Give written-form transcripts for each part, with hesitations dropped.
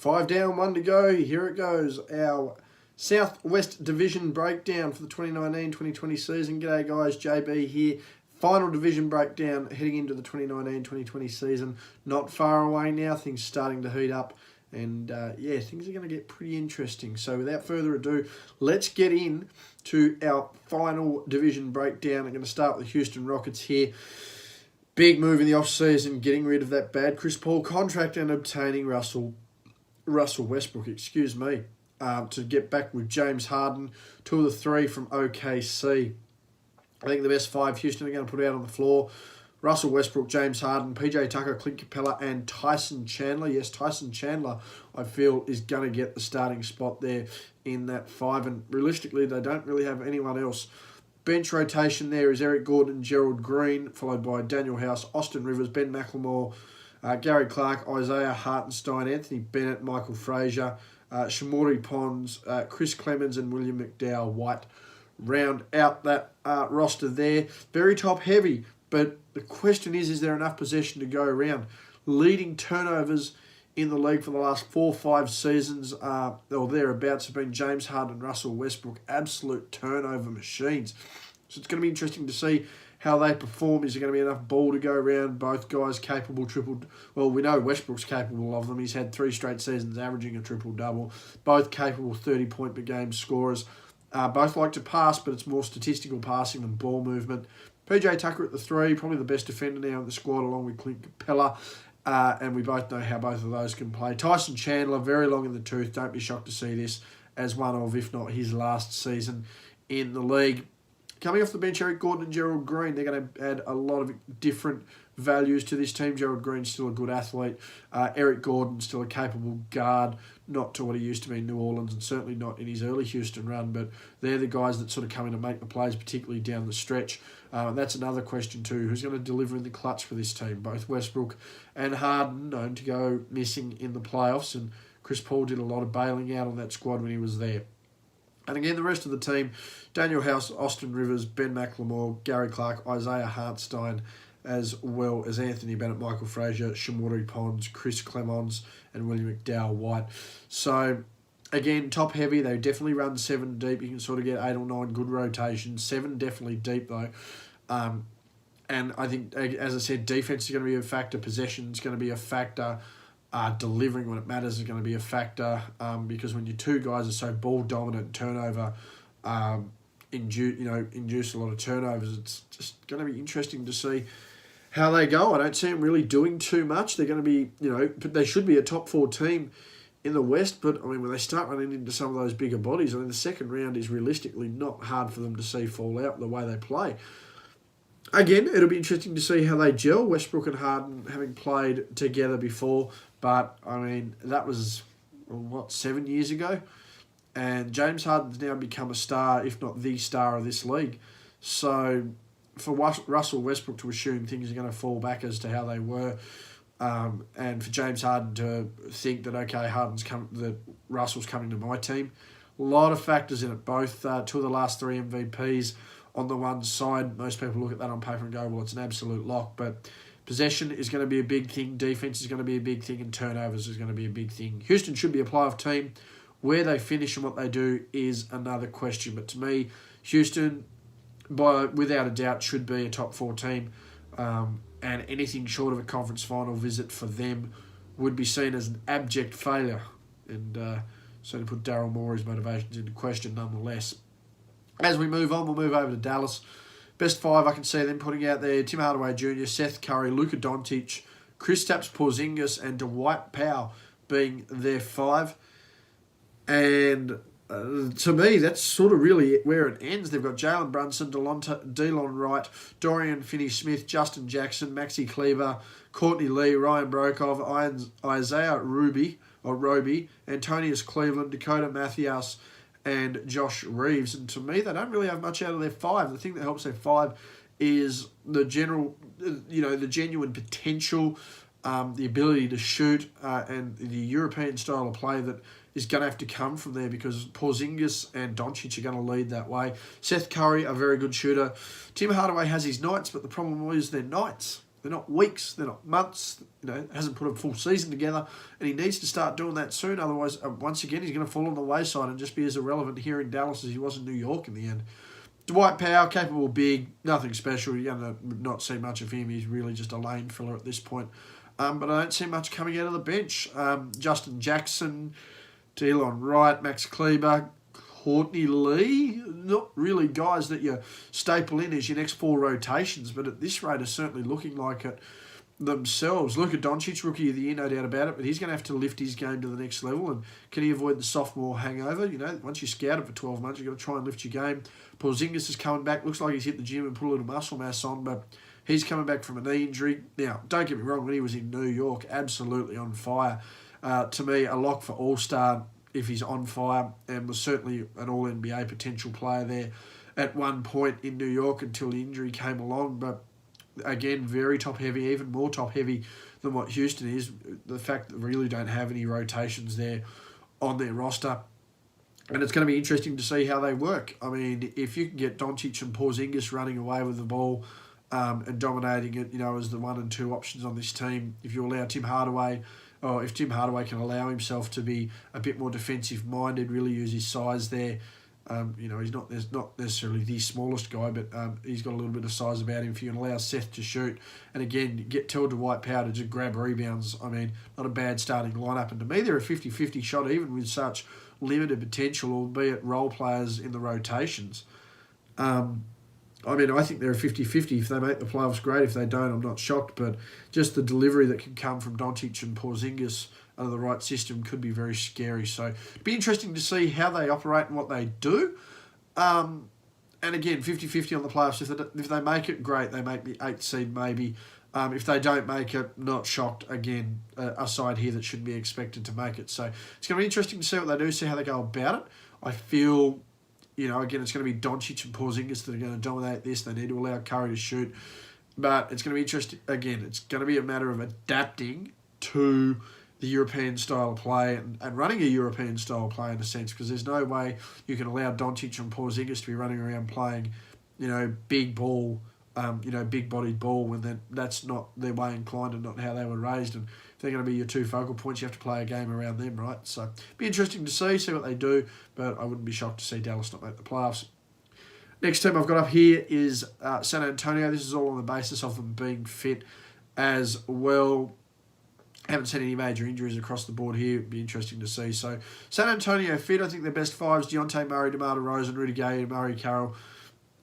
5 down, 1 to go. Here it goes. Our Southwest Division breakdown for the 2019-2020 season. G'day guys, JB here. Final division breakdown heading into the 2019-2020 season. Not far away now. Things starting to heat up. And yeah, things are going to get pretty interesting. So without further ado, let's get in to our final division breakdown. I'm going to start with the Houston Rockets here. Big move in the off-season, getting rid of that bad Chris Paul contract and obtaining Russell Westbrook, to get back with James Harden, 2 of the 3 from OKC. I think the best 5 Houston are going to put out on the floor: Russell Westbrook, James Harden, PJ Tucker, Clint Capella, and Tyson Chandler. Yes, Tyson Chandler, I feel, is going to get the starting spot there in that 5. And realistically, they don't really have anyone else. Bench rotation there is Eric Gordon, Gerald Green, followed by Daniel House, Austin Rivers, Ben McLemore, Gary Clark, Isaiah Hartenstein, Anthony Bennett, Michael Frazier, Shamori Pons, Chris Clemens, and William McDowell White round out that roster there. Very top heavy, but the question is there enough possession to go around? Leading turnovers in the league for the last 4 or 5 seasons or thereabouts have been James Harden and Russell Westbrook, absolute turnover machines. So it's going to be interesting to see how they perform. Is there going to be enough ball to go around? Both guys capable well, we know Westbrook's capable of them. He's had 3 straight seasons averaging a triple-double. Both capable 30-point-per-game scorers. Both like to pass, but it's more statistical passing than ball movement. PJ Tucker at the 3, probably the best defender now in the squad, along with Clint Capella. And we both know how both of those can play. Tyson Chandler, very long in the tooth. Don't be shocked to see this as one of, if not his last season in the league. Coming off the bench, Eric Gordon and Gerald Green. They're going to add a lot of different values to this team. Gerald Green's still a good athlete. Eric Gordon's still a capable guard, not to what he used to be in New Orleans, and certainly not in his early Houston run, but they're the guys that sort of come in to make the plays, particularly down the stretch. That's another question too. Who's going to deliver in the clutch for this team? Both Westbrook and Harden known to go missing in the playoffs, and Chris Paul did a lot of bailing out on that squad when he was there. And again, the rest of the team: Daniel House, Austin Rivers, Ben McLemore, Gary Clark, Isaiah Hartenstein, as well as Anthony Bennett, Michael Frazier, Shamori Pons, Chris Clemens, and William McDowell White. So, again, top heavy. They definitely run 7 deep. You can sort of get 8 or 9 good rotations. 7 definitely deep, though. And I think, as I said, defense is going to be a factor. Possession is going to be a factor. Delivering when it matters is going to be a factor, because when your 2 guys are so ball dominant, turnover induce a lot of turnovers. It's just going to be interesting to see how they go. I don't see them really doing too much. They're going to be, but they should be a top 4 team in the West. But I mean, when they start running into some of those bigger bodies, I mean, the second round is realistically not hard for them to see fall out the way they play. Again, it'll be interesting to see how they gel. Westbrook and Harden having played together before, but I mean, that was, 7 years ago? And James Harden's now become a star, if not the star of this league. So for Russell Westbrook to assume things are going to fall back as to how they were, and for James Harden to think that, okay, that Russell's coming to my team, a lot of factors in it. Both 2 of the last 3 MVPs on the one side. Most people look at that on paper and go, well, it's an absolute lock. But possession is going to be a big thing. Defense is going to be a big thing. And turnovers is going to be a big thing. Houston should be a playoff team. Where they finish and what they do is another question. But to me, Houston, without a doubt, should be a top 4 team. And anything short of a conference final visit for them would be seen as an abject failure. And certainly put Daryl Morey's motivations into question nonetheless. As we move on, we'll move over to Dallas. Best 5 I can see them putting out there: Tim Hardaway Jr., Seth Curry, Luka Doncic, Kristaps Porzingis, and Dwight Powell being their 5. And to me, that's sort of really where it ends. They've got Jalen Brunson, Delon Wright, Dorian Finney-Smith, Justin Jackson, Maxi Kleber, Courtney Lee, Ryan Brokov, Isaiah Roby, Antonius Cleveland, Dakota Mathias, and Josh Reeves. And to me, they don't really have much out of their 5. The thing that helps their 5 is the genuine potential, the ability to shoot, and the European style of play that is going to have to come from there, because Porzingis and Doncic are going to lead that way. Seth Curry, a very good shooter. Tim Hardaway has his nights, but the problem is they're nights. They're not weeks, they're not months, hasn't put a full season together, and he needs to start doing that soon. Otherwise, once again, he's going to fall on the wayside and just be as irrelevant here in Dallas as he was in New York in the end. Dwight Powell, capable big, nothing special. You're going to not see much of him. He's really just a lane filler at this point. But I don't see much coming out of the bench. Justin Jackson, Delon Wright, Max Kleber, Courtney Lee, not really guys that you staple in as your next 4 rotations, but at this rate are certainly looking like it themselves. Luka Doncic, rookie of the year, no doubt about it, but he's going to have to lift his game to the next level, and can he avoid the sophomore hangover? Once you scout it for 12 months, you've got to try and lift your game. Porzingis is coming back. Looks like he's hit the gym and put a little muscle mass on, but he's coming back from a knee injury. Now, don't get me wrong, when he was in New York, absolutely on fire. To me, a lock for All-Star if he's on fire, and was certainly an All-NBA potential player there at one point in New York until the injury came along. But again, very top-heavy, even more top-heavy than what Houston is. The fact that they really don't have any rotations there on their roster. And it's going to be interesting to see how they work. I mean, if you can get Doncic and Porzingis running away with the ball and dominating it, as the 1 and 2 options on this team, if you allow Tim Hardaway, or if Tim Hardaway can allow himself to be a bit more defensive-minded, really use his size there. He's not necessarily the smallest guy, but he's got a little bit of size about him. If you can allow Seth to shoot, and again, tell Dwight Powell to just grab rebounds, I mean, not a bad starting lineup. And to me, they're a 50-50 shot, even with such limited potential, albeit role players in the rotations. I think they're a 50-50. If they make the playoffs, great. If they don't, I'm not shocked. But just the delivery that can come from Doncic and Porzingis under the right system could be very scary. So it'd be interesting to see how they operate and what they do. And again, 50-50 on the playoffs. If they make it, great. They make the 8th seed maybe. If they don't make it, not shocked. Again, a side here that shouldn't be expected to make it. So it's going to be interesting to see what they do, see how they go about it. I feel... again, it's going to be Doncic and Porzingis that are going to dominate this. They need to allow Curry to shoot. But it's going to be interesting. Again, it's going to be a matter of adapting to the European style of play and running a European style of play in a sense, because there's no way you can allow Doncic and Porzingis to be running around playing, big ball, big-bodied ball when that's not their way inclined and not how they were raised. And if they're going to be your 2 focal points, you have to play a game around them, right? So be interesting to see what they do, but I wouldn't be shocked to see Dallas not make the playoffs. Next team I've got up here is San Antonio. This is all on the basis of them being fit as well. Haven't seen any major injuries across the board here. It'd be interesting to see. So San Antonio fit. I think their best 5s, Dejounte Murray, DeMar DeRozan, Rudy Gay, Murray Carroll,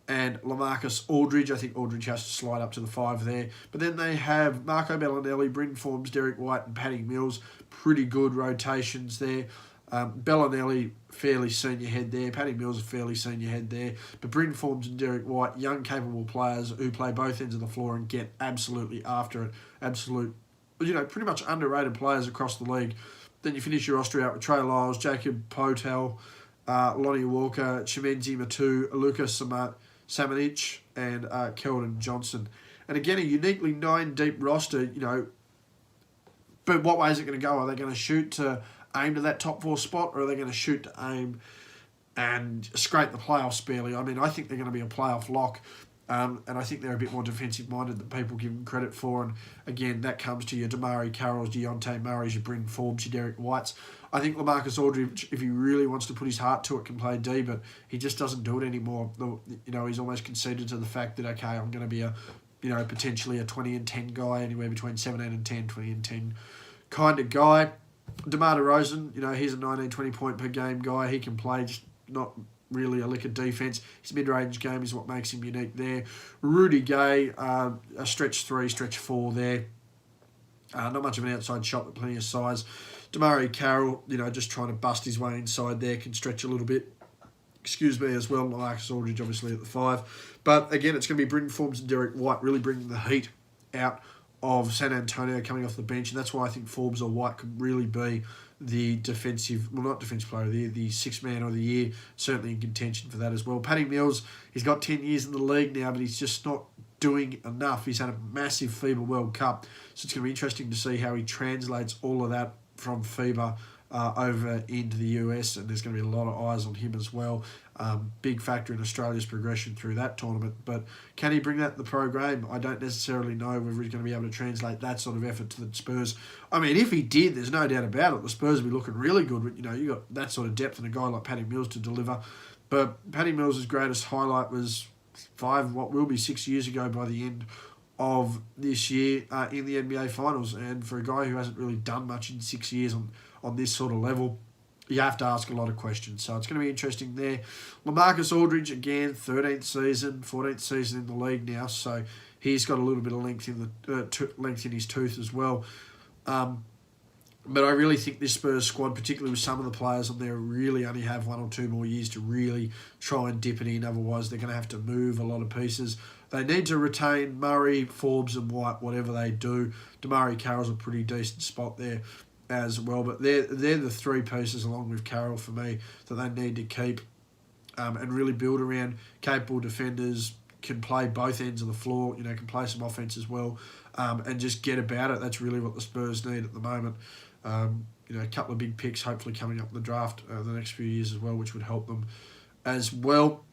and LaMarcus Aldridge. I think Aldridge has to slide up to the 5 there. But then they have Marco Bellinelli, Bryn Forbes, Derek White, and Patty Mills. Pretty good rotations there. Bellinelli, fairly senior head there. Patty Mills, a fairly senior head there. But Bryn Forbes and Derek White, young, capable players who play both ends of the floor and get absolutely after it. Pretty much underrated players across the league. Then you finish your roster out with Trey Lyles, Jacob Poeltl, Lonnie Walker, Chimenzi Matu, Luka Samanic, and Keldon Johnson. And again, a uniquely 9-deep roster, but what way is it going to go? Are they going to shoot to aim to that top 4 spot, or are they going to shoot to aim and scrape the playoffs barely? I mean, I think they're going to be a playoff lock, and I think they're a bit more defensive-minded than people give them credit for. And again, that comes to your DeMar Carrolls, Dejounte Murray's, your Bryn Forbes, your Derek Whites. I think LaMarcus Aldridge, if he really wants to put his heart to it, can play D, but he just doesn't do it anymore. He's almost conceded to the fact that, okay, I'm going to be potentially a 20 and 10 guy, anywhere between 17 and 10, 20 and 10 kind of guy. DeMar DeRozan, he's a 19, 20 point per game guy. He can play, just not really a lick of defense. His mid-range game is what makes him unique there. Rudy Gay, a stretch 3, stretch 4 there. Not much of an outside shot, but plenty of size. DeMar Carroll, just trying to bust his way inside there, can stretch a little bit. As well. Marcus Aldridge, obviously, at the 5. But again, it's going to be Bryn Forbes and Derek White really bringing the heat out of San Antonio coming off the bench. And that's why I think Forbes or White could really be the not defensive player of the year, the 6th man of the year, certainly in contention for that as well. Patty Mills, he's got 10 years in the league now, but he's just not doing enough. He's had a massive FIBA World Cup, so it's going to be interesting to see how he translates all of that from FIBA over into the US, and there's going to be a lot of eyes on him as well. Big factor in Australia's progression through that tournament. But can he bring that to the pro game? I don't necessarily know whether he's going to be able to translate that sort of effort to the Spurs. I mean, if he did, there's no doubt about it. The Spurs will be looking really good. You know, you got that sort of depth and a guy like Patty Mills to deliver. But Patty Mills' greatest highlight was 6 years ago by the end of this year in the NBA Finals. And for a guy who hasn't really done much in 6 years on this sort of level, you have to ask a lot of questions. So it's going to be interesting there. LaMarcus Aldridge, again, 13th season, 14th season in the league now. So he's got a little bit of length in his tooth as well. But I really think this Spurs squad, particularly with some of the players on there, really only have 1 or 2 more years to really try and dip it in. Otherwise, they're going to have to move a lot of pieces. They need to retain Murray, Forbes and White, whatever they do. DeMarre Carroll's a pretty decent spot there as well. But they're the 3 pieces, along with Carroll, for me, that they need to keep and really build around. Capable defenders, can play both ends of the floor, you know, can play some offense as well, and just get about it. That's really what the Spurs need at the moment. You know, a couple of big picks hopefully coming up in the draft the next few years as well, which would help them as well.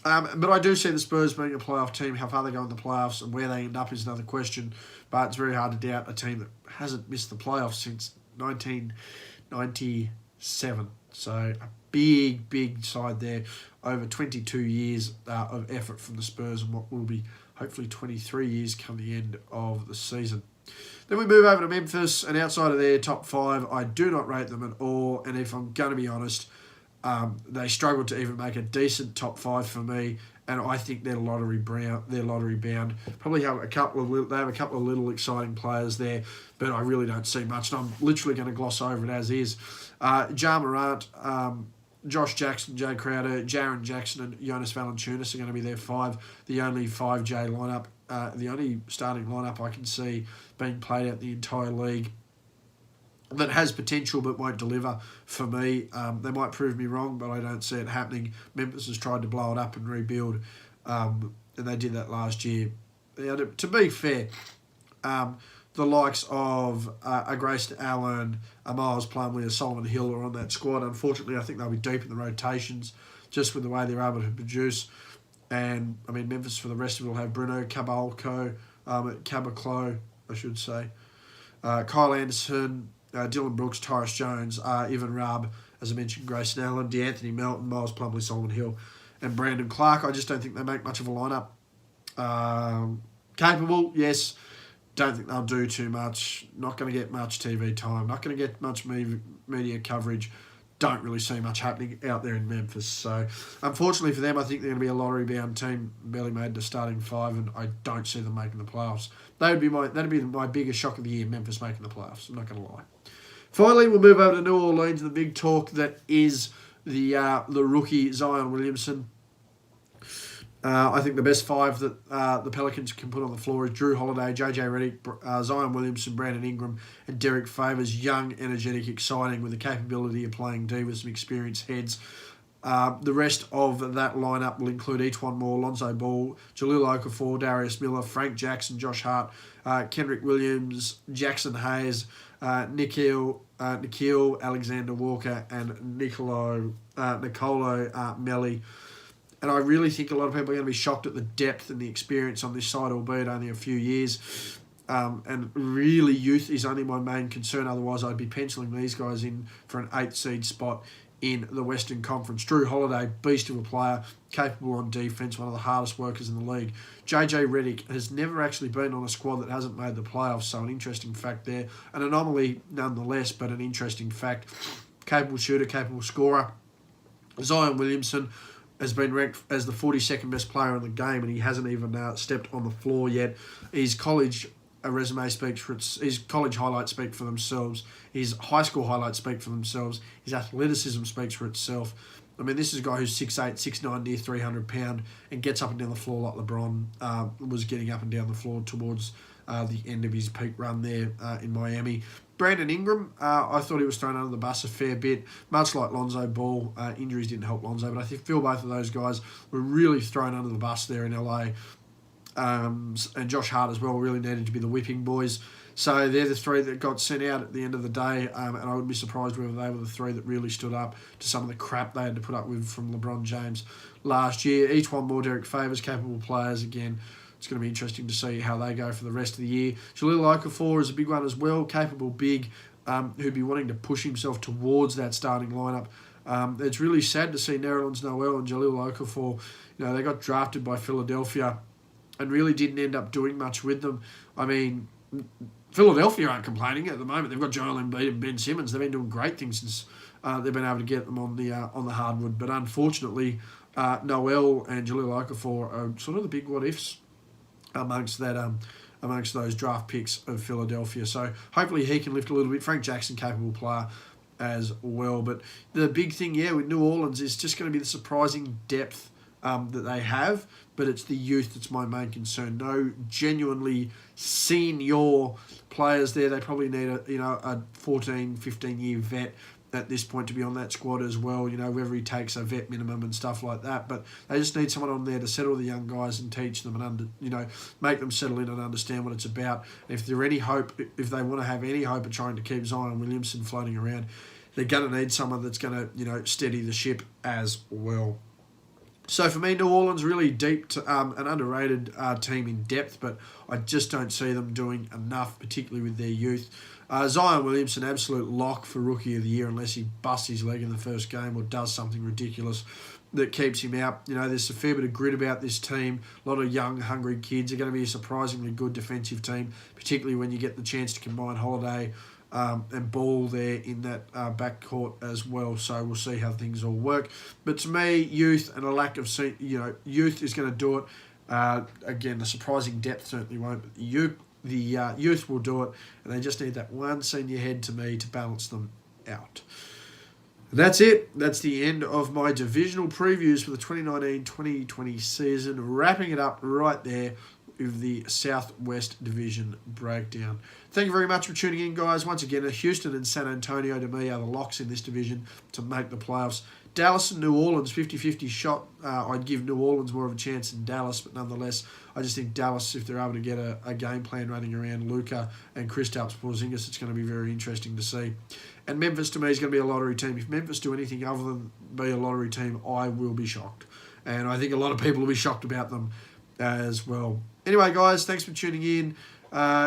But I do see the Spurs being a playoff team. How far they go in the playoffs and where they end up is another question. But it's very hard to doubt a team that hasn't missed the playoffs since 1997. So a big side there. Over 22 years of effort from the Spurs and what will be hopefully 23 years come the end of the season. Then we move over to Memphis, and outside of their top 5, I do not rate them at all. And if I'm going to be honest, they struggled to even make a decent top 5 for me. And I think they're lottery bound. Probably have a couple of little exciting players there, but I really don't see much. And I'm literally going to gloss over it as is. Ja Morant, Josh Jackson, Jay Crowder, Jaren Jackson, and Jonas Valanciunas are going to be their 5. The only 5J lineup, the only starting lineup I can see being played out the entire league that has potential but won't deliver for me. They might prove me wrong, but I don't see it happening. Memphis has tried to blow it up and rebuild, and they did that last year. To be fair, the likes of a Grayson Allen, a Miles Plumlee, a Solomon Hill are on that squad. Unfortunately, I think they'll be deep in the rotations just with the way they're able to produce. And, I mean, Memphis for the rest of it will have Bruno Caboclo, I should say. Kyle Anderson, Dylan Brooks, Tyrus Jones, Ivan Rabb, as I mentioned, Grayson Allen, DeAnthony Melton, Miles Plumlee, Solomon Hill, and Brandon Clark. I just don't think they make much of a lineup. Capable, yes. Don't think they'll do too much. Not going to get much TV time. Not going to get much media coverage. Don't really see much happening out there in Memphis. So, unfortunately for them, I think they're going to be a lottery-bound team, barely made the starting 5, and I don't see them making the playoffs. That'd be my biggest shock of the year, Memphis making the playoffs. I'm not going to lie. Finally, we'll move over to New Orleans, the big talk that is the rookie Zion Williamson. I think the best 5 that the Pelicans can put on the floor is Drew Holiday, JJ Redick, Zion Williamson, Brandon Ingram, and Derek Favors. Young, energetic, exciting, with the capability of playing D with some experienced heads. The rest of that lineup will include E'Twaun Moore, Lonzo Ball, Jahlil Okafor, Darius Miller, Frank Jackson, Josh Hart, Kendrick Williams, Jackson Hayes, Nikhil Alexander Walker, and Nicolo Melli. And I really think a lot of people are going to be shocked at the depth and the experience on this side, albeit only a few years. And really, youth is only my main concern. Otherwise, I'd be penciling these guys in for an 8th seed spot in the Western Conference. Drew Holiday, beast of a player, capable on defense, one of the hardest workers in the league. JJ Redick has never actually been on a squad that hasn't made the playoffs, so an interesting fact there. An anomaly nonetheless, but an interesting fact. Capable shooter, capable scorer. Zion Williamson has been ranked as the 42nd best player in the game, and he hasn't even stepped on the floor yet. His college resume speaks for his college highlights speak for themselves. His high school highlights speak for themselves. His athleticism speaks for itself. I mean, this is a guy who's 6'8", 6'9", near 300 pound, and gets up and down the floor like LeBron was getting up and down the floor towards the end of his peak run there in Miami. Brandon Ingram, I thought he was thrown under the bus a fair bit, much like Lonzo Ball. Injuries didn't help Lonzo, but I feel both of those guys were really thrown under the bus there in LA. And Josh Hart as well really needed to be the whipping boys. So they're the three that got sent out at the end of the day, and I wouldn't be surprised whether they were the three that really stood up to some of the crap they had to put up with from LeBron James last year. Each one more Derek Favors, capable players. Again, it's going to be interesting to see how they go for the rest of the year. Jahlil Okafor is a big one as well, capable big, who'd be wanting to push himself towards that starting lineup. It's really sad to see Nerlens Noel and Jahlil Okafor. They got drafted by Philadelphia and really didn't end up doing much with them. I mean, Philadelphia aren't complaining at the moment. They've got Joel Embiid and Ben Simmons. They've been doing great things since they've been able to get them on the hardwood. But unfortunately, Noel and Jahlil Okafor are sort of the big what ifs amongst those draft picks of Philadelphia. So hopefully he can lift a little bit. Frank Jackson, capable player as well. But the big thing, with New Orleans is just going to be the surprising depth that they have, but it's the youth that's my main concern. No genuinely senior players there. They probably need a 14, 15-year vet at this point to be on that squad as well, whether he takes a vet minimum and stuff like that. But they just need someone on there to settle the young guys and teach them and make them settle in and understand what it's about. And if there any hope, if they want to have any hope of trying to keep Zion Williamson floating around, they're going to need someone that's going to steady the ship as well. So for me, New Orleans really deep, an underrated team in depth, but I just don't see them doing enough, particularly with their youth. Zion Williamson, absolute lock for Rookie of the Year unless he busts his leg in the first game or does something ridiculous that keeps him out. There's a fair bit of grit about this team. A lot of young, hungry kids. They're going to be a surprisingly good defensive team, particularly when you get the chance to combine Holiday and Ball there in that backcourt as well. So we'll see how things all work. But to me, youth and a lack of youth is going to do it. Again, the surprising depth certainly won't. But the youth will do it, and they just need that one senior head to me to balance them out. And that's it. That's the end of my divisional previews for the 2019-2020 season. Wrapping it up right there with the Southwest Division breakdown. Thank you very much for tuning in, guys. Once again, Houston and San Antonio, to me, are the locks in this division to make the playoffs. Dallas and New Orleans, 50-50 shot. I'd give New Orleans more of a chance than Dallas, but nonetheless, I just think Dallas, if they're able to get a game plan running around Luka and Kristaps Porzingis, it's going to be very interesting to see. And Memphis, to me, is going to be a lottery team. If Memphis do anything other than be a lottery team, I will be shocked. And I think a lot of people will be shocked about them as well. Anyway, guys, thanks for tuning in.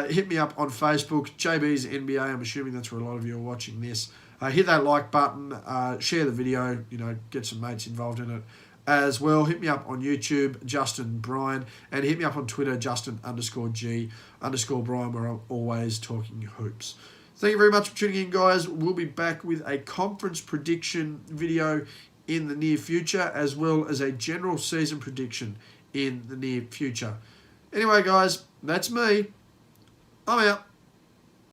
Hit me up on Facebook, JB's NBA. I'm assuming that's where a lot of you are watching this. Hit that like button, share the video, get some mates involved in it as well. Hit me up on YouTube, Justin Bryan, and hit me up on Twitter, Justin_G_Bryan, where I'm always talking hoops. Thank you very much for tuning in, guys. We'll be back with a conference prediction video in the near future, as well as a general season prediction in the near future. Anyway, guys, that's me. I'm out.